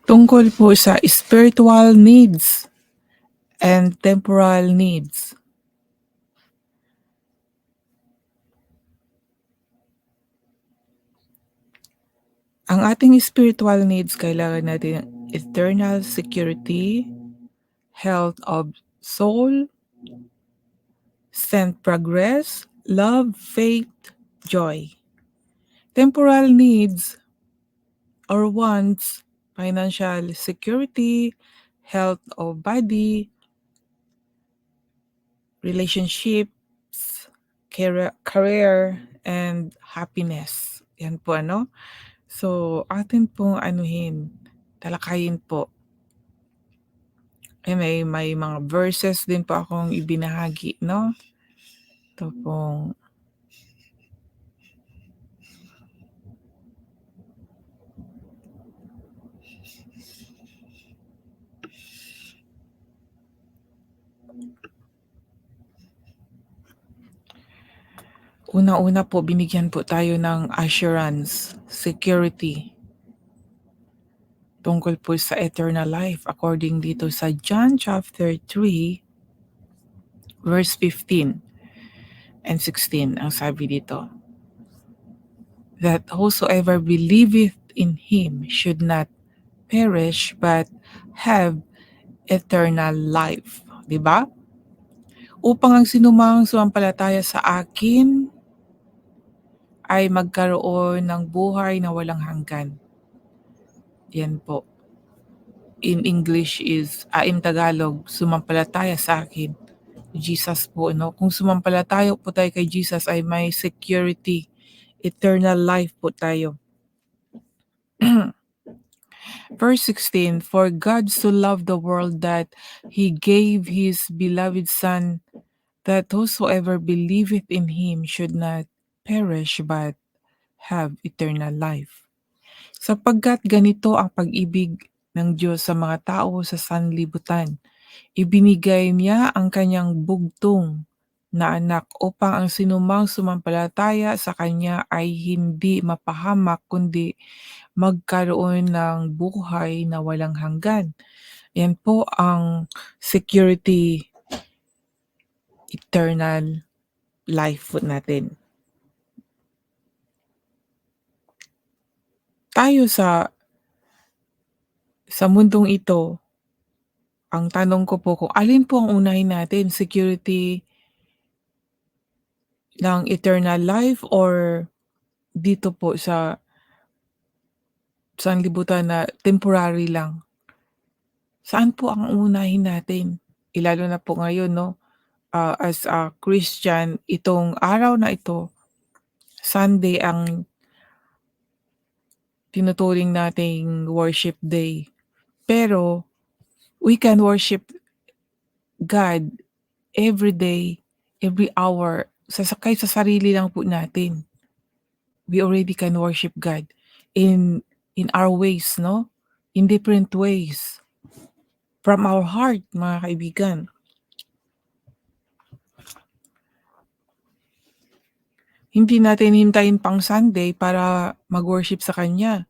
Tungkol po sa spiritual needs and temporal needs. Ang ating spiritual needs, kailangan natin eternal security, health of soul, strength, progress, love, faith, joy. Temporal needs or wants, financial security, health of body, relationships, career, and happiness. Yan po ano. So, atin pong talakayin po. May mga verses din po akong ibinahagi, no? Ito pong una-una po, binigyan po tayo ng assurance, security, tungkol po sa eternal life according dito sa John chapter 3, verse 15 and 16. Ang sabi dito, that whosoever believeth in him should not perish but have eternal life. Diba? Upang ang sinumang sumampalataya sa akin ay magkaroon ng buhay na walang hanggan. Yan po. In English is, in Tagalog, sumampalataya sa akin. Jesus po, no? Kung sumampalataya po tayo kay Jesus ay may security, eternal life po tayo. Verse 16, for God so loved the world that he gave his beloved Son, that whosoever believeth in him should not perish but have eternal life. Sapagkat ganito ang pag-ibig ng Diyos sa mga tao sa sanlibutan, ibinigay niya ang kanyang bugtong na anak upang ang sinumang sumampalataya sa kanya ay hindi mapahamak kundi magkaroon ng buhay na walang hanggan. Yan po ang security, eternal life po natin. Tayo sa mundong ito, ang tanong ko po kung alin po ang unahin natin, security ng eternal life or dito po sa sanlibutan na temporary lang? Saan po ang uunahin natin? Lalo na po ngayon 'no, as a Christian, itong araw na ito, Sunday ang tinuturing nating worship day. Pero we can worship God every day, every hour, kahit sa sarili lang po natin. We already can worship God in our ways 'no, in different ways, from our heart mga kaibigan. Hindi natin hintayin pang Sunday para mag-worship sa Kanya.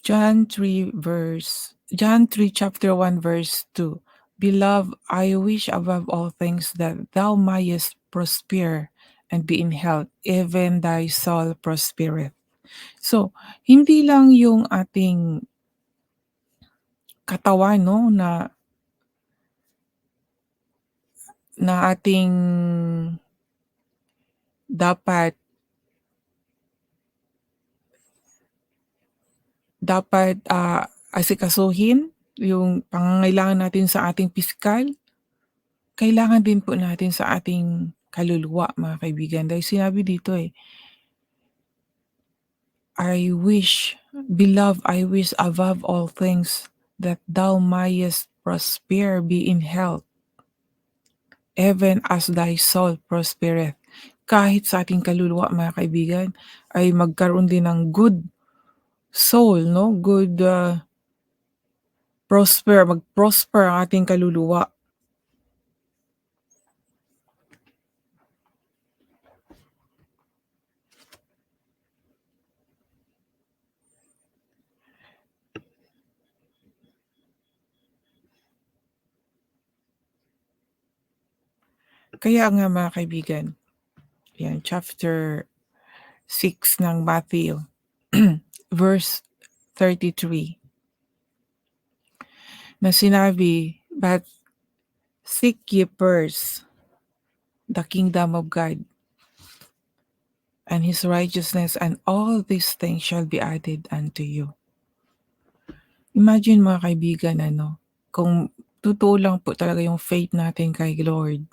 John 3 chapter 1 verse 2. Beloved, I wish above all things that thou mayest prosper and be in health, even thy soul prospereth. So, hindi lang yung ating katawan 'no, na ating dapat asikasuhin, yung pangangailangan natin sa ating pisikal, kailangan din po natin sa ating kaluluwa mga kaibigan. Dahil sinabi dito beloved, I wish above all things that thou mayest prosper, be in health, even as thy soul prospereth. kahit sa ating kaluluwa mga kaibigan, ay magkaroon din ng good soul 'no, good, mag-prosper ang ating kaluluwa. Kaya nga mga kaibigan, 'yan chapter 6 ng Matthew, verse 33 na sinabi, "But seek ye first the kingdom of God and His righteousness, and all these things shall be added unto you." Imagine mga kaibigan ano, kung totoo lang po talaga yung faith natin kay Lord.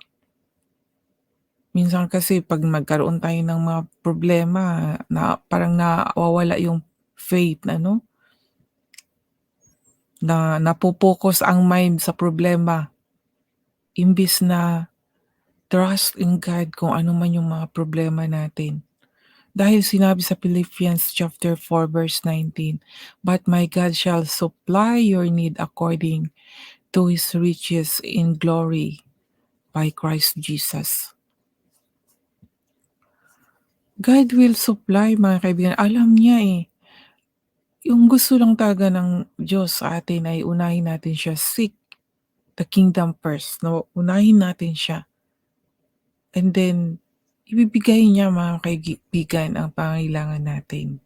Minsan kasi 'pag magkaroon tayo ng mga problema na parang nawawala yung faith ano, na napo-focus ang mind sa problema imbis na trust in God kung ano man yung mga problema natin. Dahil sinabi sa Philippians chapter 4 verse 19, "But my God shall supply your need according to His riches in glory by Christ Jesus." God will supply mga kaibigan, alam niya, eh. Yung gusto lang talaga ng Diyos sa atin ay unahin natin siya, seek the kingdom first 'no, unahin natin siya and then ibibigay niya mga kaibigan ang pangangailangan natin.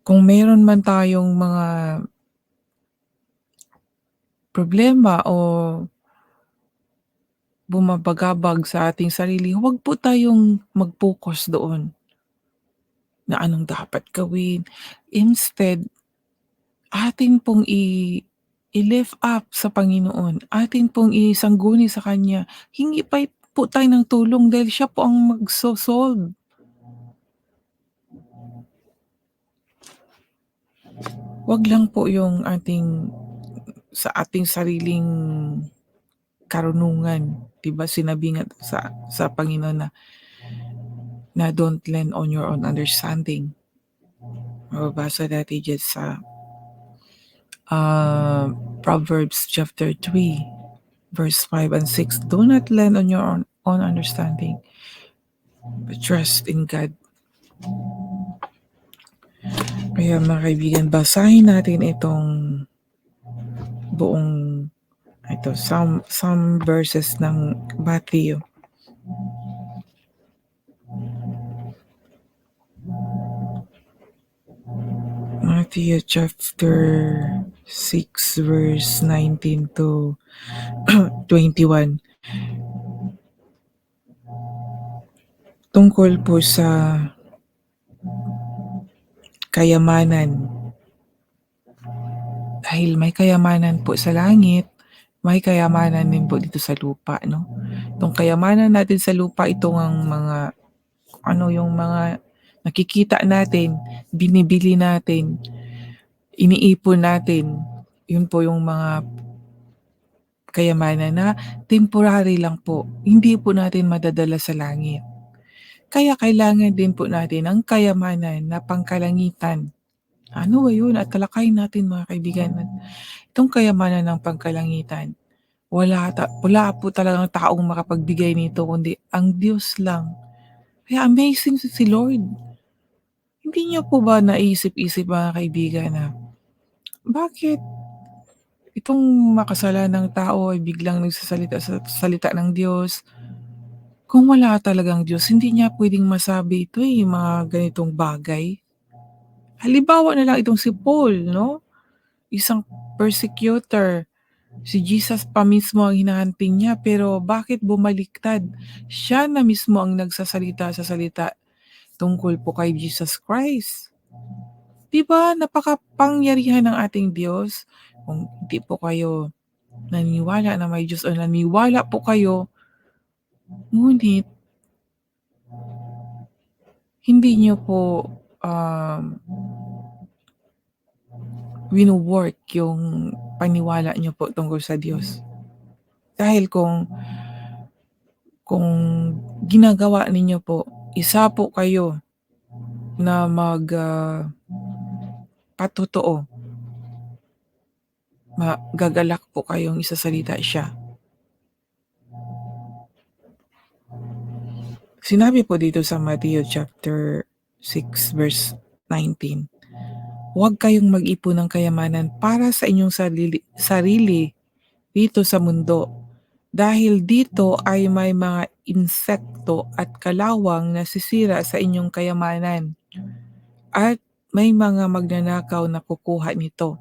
Kung meron man tayong mga problema o bumabagabag sa ating sarili, huwag po tayong mag-focus doon na anong dapat gawin. Instead, atin pong i-lift up sa Panginoon, atin pong isangguni sa Kanya. Hingi pa po tayo ng tulong dahil siya po ang magso-solve. Wag lang po yung sa ating sariling karunungan. 'Di ba sinabi nga sa Panginoon na don't lean on your own understanding. Mababasa natin diyan sa, Proverbs chapter 3 verse 5 and 6. "Do not lean on your own understanding, but trust in God." Kaya mga kaibigan, basahin natin itong buong some verses ng Matthew. Matthew chapter 6 verse 19 to 21. Tungkol po sa kayamanan. Dahil may kayamanan po sa langit, may kayamanan din po dito sa lupa 'no. Itong kayamanan natin sa lupa, ito ang mga yung mga nakikita natin, binibili natin, iniipon natin. Yun po yung mga kayamanan na temporary lang po, hindi po natin madadala sa langit. Kaya kailangan din po natin ang kayamanan na pangkalangitan. Ano ba yun? At talakayin natin mga kaibigan. Itong kayamanan ng pangkalangitan, wala po talagang taong makapagbigay nito kundi ang Diyos lang. Kaya amazing si Lord. Hindi niyo po ba naisip-isip mga kaibigan na bakit itong makasalanang tao ay biglang nagsasalita sa salita ng Diyos? Kung wala talagang Diyos, hindi niya puwedeng masabi ito, mga ganitong bagay. Halimbawa na lang itong si Paul 'no, isang persecutor. Si Jesus pa mismo ang hinahunting niya, pero bakit bumaliktad? Siya na mismo ang nagsasalita sa salita tungkol po kay Jesus Christ. 'Di ba napakapangyarihan ng ating Diyos? Kung hindi po kayo naniniwala na may Diyos o naniniwala po kayo, ngunit hindi niyo po, wino-work yung paniwala niyo po tungkol sa Diyos. Dahil kung ginagawa ninyo po, isa po kayo na patotoo, gagalak po kayong isasalita siya. Sinabi po dito sa Matthew chapter 6 verse 19, huwag kayong mag-ipon ng kayamanan para sa inyong sarili dito sa mundo, dahil dito ay may mga insekto at kalawang nasisira sa inyong kayamanan, at may mga magnanakaw na kukuha nito.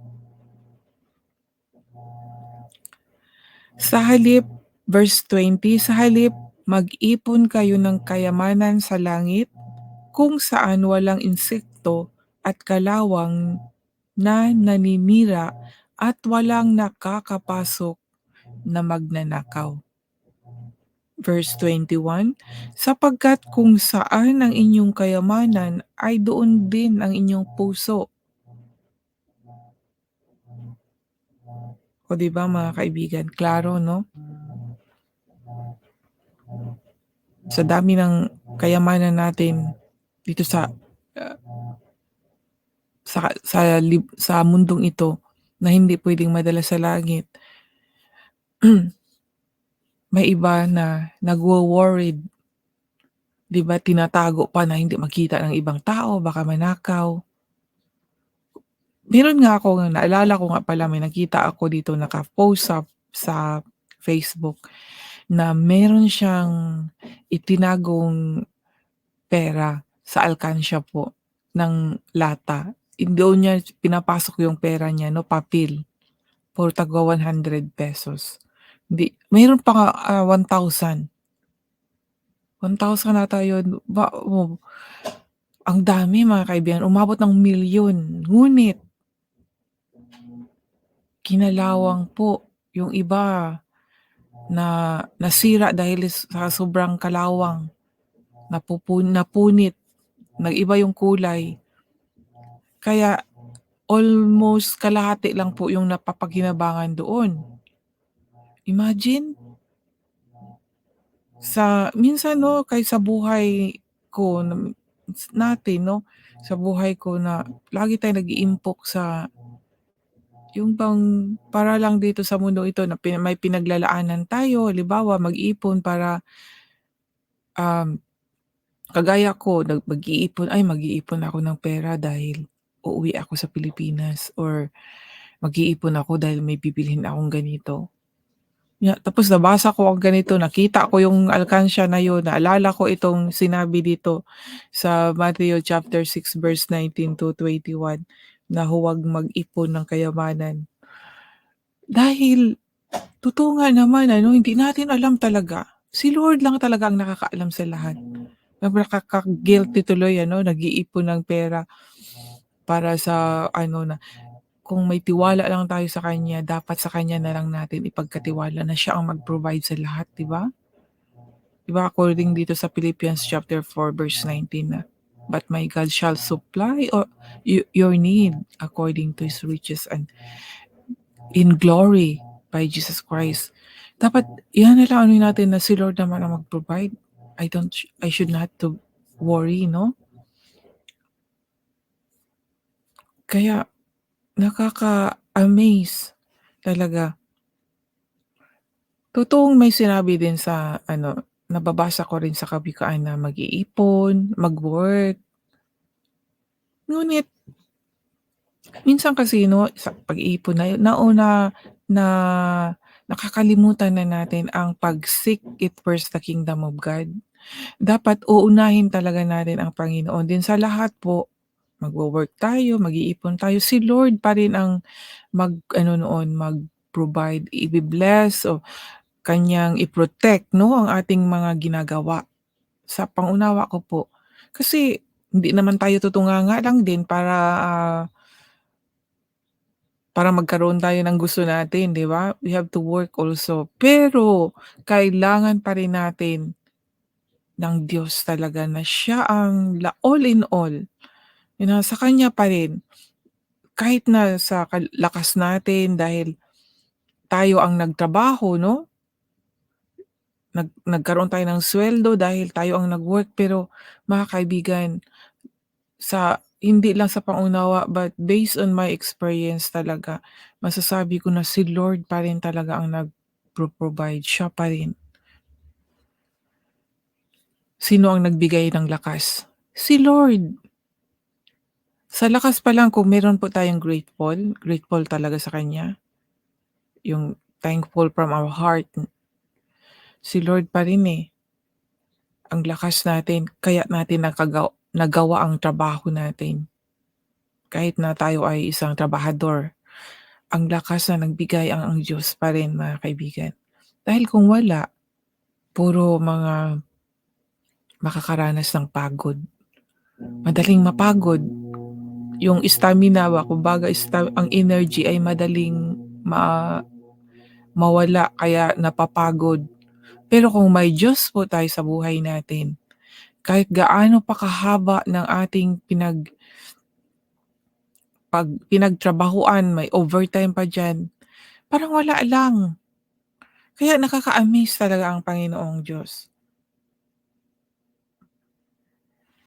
Sa halip, verse 20, sa halip, mag-ipon kayo ng kayamanan sa langit, kung saan walang insekto at kalawang na naninira at walang nakakapasok na magnanakaw. Verse 21, sapagkat kung saan ang inyong kayamanan ay doon din ang inyong puso. O di ba mga kaibigan, klaro no? Sa dami ng kayamanan natin dito sa mundong ito na hindi pwedeng madala sa langit, may iba na nagwo-worried, 'di ba, tinatago pa na hindi makita ng ibang tao, baka manakaw. Meron nga ako, naalala ko nga pala, may nakita ako dito naka-post sa Facebook na meron siyang itinagong pera sa alkansya po ng lata. Doon niya pinapasok yung pera niya 'no, papel, for tagwa ₱100. Hindi, mayroon pa nga, 1,000. 1,000 ata yun, ang dami mga kaibigan, umabot ng milyon. Ngunit kinalawang po yung iba na nasira dahil sa sobrang kalawang, napunit, nag-iba yung kulay. Kaya almost kalahati lang po yung napapakinabangan doon. Imagine, minsan 'no, kahit sa buhay ko natin 'no, sa buhay ko na lagi tayong nag-iimpok sa yung bang para lang dito sa mundong ito na may pinaglalaanan tayo. Halimbawa, mag-ipon para, um, kagaya ko mag-iipon ako ng pera dahil uuwi ako sa Pilipinas, or mag-iipon ako dahil may bibilhin akong ganito. Tapos nabasa ko ang ganito, nakita ko yung alkansya na yun, naalala ko itong sinabi dito sa Matthew chapter 6 verse 19 to 21 na huwag mag-ipon ng kayamanan. Dahil totoo nga naman ano, hindi natin alam talaga. Si Lord lang talaga ang nakakaalam sa lahat. Nakaka-guilty tuloy ano, nag-iipon ng pera para sa ano na, kung may tiwala lang tayo sa kanya, dapat sa kanya na lang natin ipagkatiwala na siya ang mag-provide sa lahat, 'di ba? 'Di ba according dito sa Philippians chapter 4 verse 19 na, "But my God shall supply or your need according to His riches and in glory by Jesus Christ." Dapat iyan na lang ano natin na si Lord naman ang mag-provide. I should not to worry 'no? Kaya nakaka-amaze talaga. Totoong may sinabi din sa ano, nababasa ko rin sa kawikaan na mag-iipon, mag-work. Ngunit minsan kasi 'no, sa pag-iipon na yun na nakakalimutan na natin ang pag-seek it first the kingdom of God. Dapat uunahin talaga natin ang Panginoon din sa lahat po. Magwo-work tayo, mag-iipon tayo, si Lord pa rin ang mag-ano noon, mag-provide, ibe-bless o kaniyang i-protect 'no, ang ating mga ginagawa. Sa pangunawa ko po. Kasi hindi naman tayo tutunganga lang din para magkaroon tayo ng gusto natin, 'di ba? We have to work also. Pero kailangan pa rin natin ng Diyos talaga na siya ang all in all, na sa kanya pa rin. Kahit na sa lakas natin dahil tayo ang nagtrabaho 'no, nagkaroon tayo ng suweldo dahil tayo ang nag-work, pero mga kaibigan, sa hindi lang sa pangunawa but based on my experience talaga, masasabi ko na si Lord pa rin talaga ang nagpo-provide, siya pa rin. Sino ang nagbigay ng lakas? Si Lord. Sa lakas pa lang kung meron po tayong grateful talaga sa kanya, yung thankful from our heart, si Lord pa rin, eh, ang lakas natin kaya natin nagawa ang trabaho natin. Kahit na tayo ay isang trabahador, ang lakas na nagbigay ang Diyos pa rin mga kaibigan. Dahil kung wala, puro mga makakaranas ng pagod, madaling mapagod. Yung stamina ba kumbaga ang energy ay madaling ma mawala kaya napapagod. Pero kung may Diyos po tayo sa buhay natin, kahit gaano pa kahaba ng ating pinagtrabahuan, may overtime pa diyan, parang wala lang. Kaya nakaka-amaze talaga ang Panginoong Diyos.